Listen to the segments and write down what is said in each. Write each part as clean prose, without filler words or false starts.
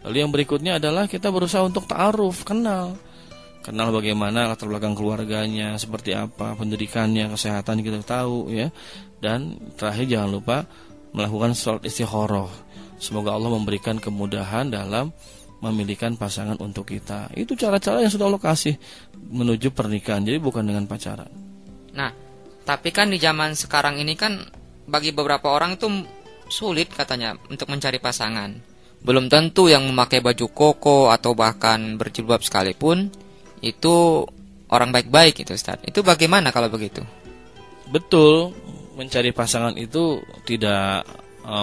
Lalu yang berikutnya adalah kita berusaha untuk ta'aruf, kenal bagaimana latar belakang keluarganya, seperti apa pendidikannya, kesehatan kita tahu ya. Dan terakhir jangan lupa melakukan sholat istikharah. Semoga Allah memberikan kemudahan dalam memilihkan pasangan untuk kita. Itu cara-cara yang sudah Allah kasih menuju pernikahan. Jadi bukan dengan pacaran. Nah, tapi kan di zaman sekarang ini kan bagi beberapa orang itu sulit katanya untuk mencari pasangan. Belum tentu yang memakai baju koko atau bahkan berjilbab sekalipun itu orang baik-baik itu, Ustaz. Itu bagaimana kalau begitu? Betul, mencari pasangan itu tidak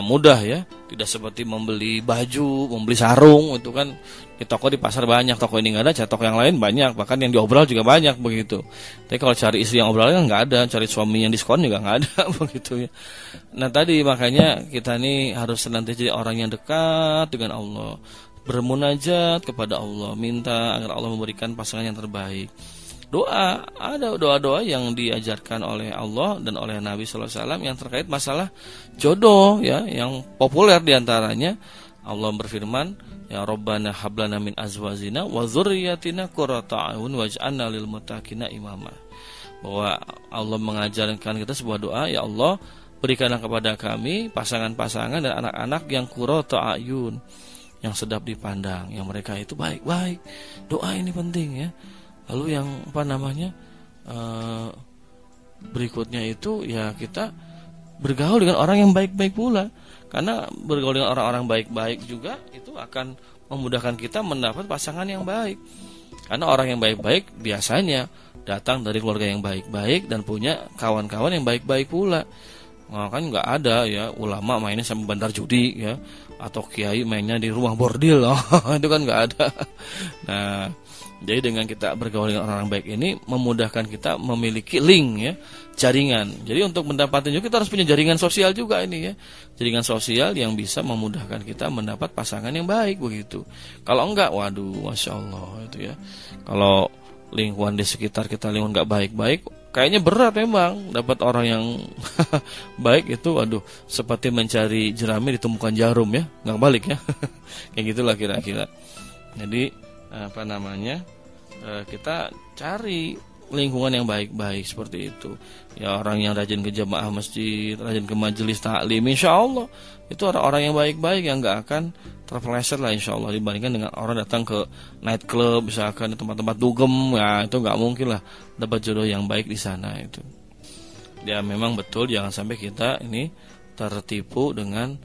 mudah ya. Tidak seperti membeli baju, membeli sarung, itu kan di toko, di pasar banyak, toko ini nggak ada, cari toko yang lain banyak, bahkan yang diobral juga banyak begitu. Tapi kalau cari istri yang obral kan nggak ada, cari suami yang diskon juga nggak ada begitu ya. Nah tadi makanya kita nih harus senantiasa jadi orang yang dekat dengan Allah, bermunajat kepada Allah, minta agar Allah memberikan pasangan yang terbaik. Doa, ada doa-doa yang diajarkan oleh Allah dan oleh Nabi sallallahu alaihi wasallam yang terkait masalah jodoh ya, yang populer diantaranya Allah berfirman, ya Rabbana hablana min azwajina wa dzurriyyatina qurrata a'yun waj'alna lil muttaqina imama. Bahwa Allah mengajarkan kita sebuah doa, ya Allah berikanlah kepada kami pasangan-pasangan dan anak-anak yang qurrata a'yun, yang sedap dipandang, yang mereka itu baik-baik. Doa ini penting ya. Lalu yang berikutnya itu ya kita bergaul dengan orang yang baik-baik pula. Karena bergaul dengan orang-orang baik-baik juga itu akan memudahkan kita mendapat pasangan yang baik. Karena orang yang baik-baik biasanya datang dari keluarga yang baik-baik dan punya kawan-kawan yang baik-baik pula. Nah, kan nggak ada ya ulama mainnya sama bandar judi ya, atau kiai mainnya di rumah bordil. Itu kan nggak ada. Nah, jadi dengan kita bergaul dengan orang-orang baik ini memudahkan kita memiliki link ya, jaringan. Jadi untuk mendapatkan juga kita harus punya jaringan sosial juga ini ya. Jaringan sosial yang bisa memudahkan kita mendapat pasangan yang baik begitu. Kalau enggak, waduh, masya Allah itu ya. Kalau lingkungan di sekitar kita lingkungan enggak baik-baik, kayaknya berat memang dapat orang yang baik itu. Waduh, seperti mencari jerami di tumpukan jarum ya, nggak balik ya. Kayak gitulah kira-kira. Jadi kita cari lingkungan yang baik-baik seperti itu ya, orang yang rajin ke jamaah masjid, rajin ke majelis taklim, insya Allah itu orang-orang yang baik-baik yang nggak akan terpeleset lah insya Allah, dibandingkan dengan orang datang ke night club misalkan, tempat-tempat dugem ya, itu nggak mungkin lah dapat jodoh yang baik di sana itu ya. Memang betul jangan sampai kita ini tertipu dengan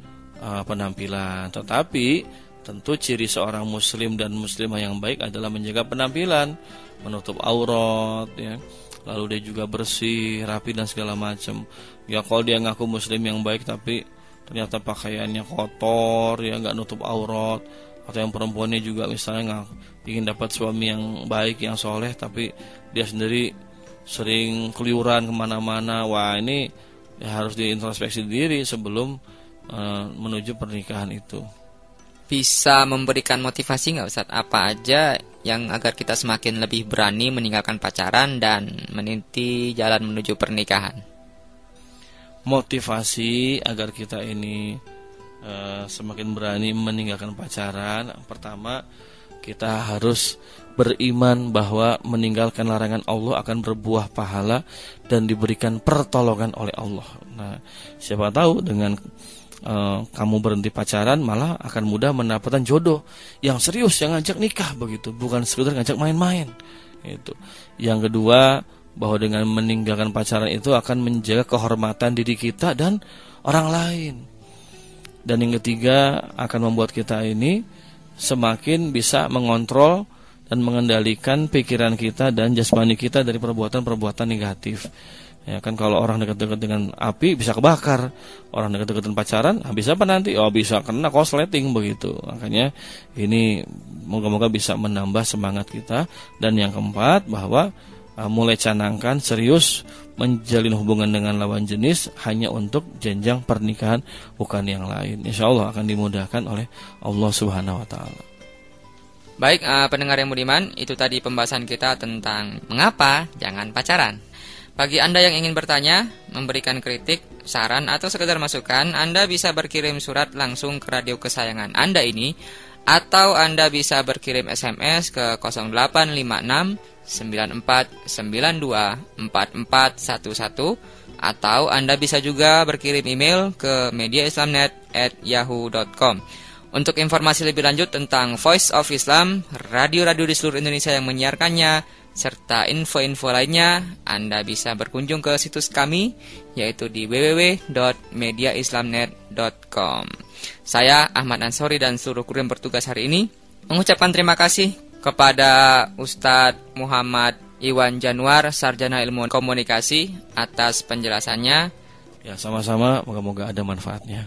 penampilan, tetapi tentu ciri seorang muslim dan muslimah yang baik adalah menjaga penampilan, menutup aurat ya. Lalu dia juga bersih, rapi dan segala macam. Ya kalau dia ngaku muslim yang baik tapi ternyata pakaiannya kotor ya, nggak nutup aurat, atau yang perempuannya juga misalnya ingin dapat suami yang baik, yang soleh, tapi dia sendiri sering keliuran kemana-mana. Wah ini ya harus diintrospeksi diri sebelum menuju pernikahan itu. Bisa memberikan motivasi nggak Ustaz? Apa aja yang agar kita semakin lebih berani meninggalkan pacaran dan meniti jalan menuju pernikahan? Motivasi agar kita ini semakin berani meninggalkan pacaran, pertama kita harus beriman bahwa meninggalkan larangan Allah akan berbuah pahala dan diberikan pertolongan oleh Allah. Nah, siapa tahu dengan kamu berhenti pacaran malah akan mudah mendapatkan jodoh yang serius, yang ngajak nikah begitu, bukan sekedar ngajak main-main itu. Yang kedua, bahwa dengan meninggalkan pacaran itu akan menjaga kehormatan diri kita dan orang lain. Dan yang ketiga, akan membuat kita ini semakin bisa mengontrol dan mengendalikan pikiran kita dan jasmani kita dari perbuatan-perbuatan negatif. Ya kan, kalau orang dekat-dekat dengan api bisa kebakar, orang dekat-dekat dengan pacaran bisa apa nanti? Oh bisa kena korsleting begitu. Makanya ini moga-moga bisa menambah semangat kita. Dan yang keempat, bahwa mulai canangkan serius menjalin hubungan dengan lawan jenis hanya untuk jenjang pernikahan, bukan yang lain. Insya Allah akan dimudahkan oleh Allah Subhanahu Wa Taala. Baik, pendengar yang budiman, itu tadi pembahasan kita tentang mengapa jangan pacaran. Bagi Anda yang ingin bertanya, memberikan kritik, saran, atau sekedar masukan, Anda bisa berkirim surat langsung ke radio kesayangan Anda ini, atau Anda bisa berkirim SMS ke 0856 9492 4411, atau Anda bisa juga berkirim email ke mediaislamnet@yahoo.com. Untuk informasi lebih lanjut tentang Voice of Islam, radio-radio di seluruh Indonesia yang menyiarkannya, serta info-info lainnya, Anda bisa berkunjung ke situs kami, yaitu di www.mediaislamnet.com. Saya Ahmad Ansori dan seluruh kru yang bertugas hari ini mengucapkan terima kasih kepada Ustadz Muhammad Iwan Januar, Sarjana Ilmu Komunikasi, atas penjelasannya. Ya, sama-sama, moga-moga ada manfaatnya.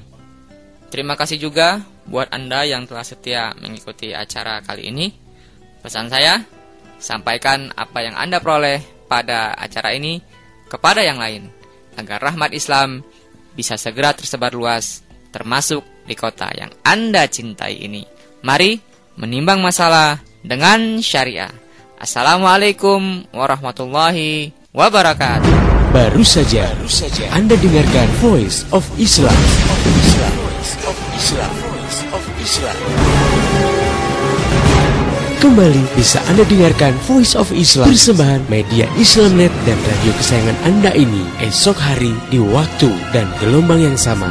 Terima kasih juga buat Anda yang telah setia mengikuti acara kali ini. Pesan saya, sampaikan apa yang Anda peroleh pada acara ini kepada yang lain, agar rahmat Islam bisa segera tersebar luas, termasuk di kota yang Anda cintai ini. Mari menimbang masalah dengan syariah. Assalamualaikum warahmatullahi wabarakatuh. Baru saja Anda dengarkan Voice of Islam. Kembali bisa Anda dengarkan Voice of Islam, persembahan media Islamnet dan radio kesayangan Anda ini esok hari di waktu dan gelombang yang sama.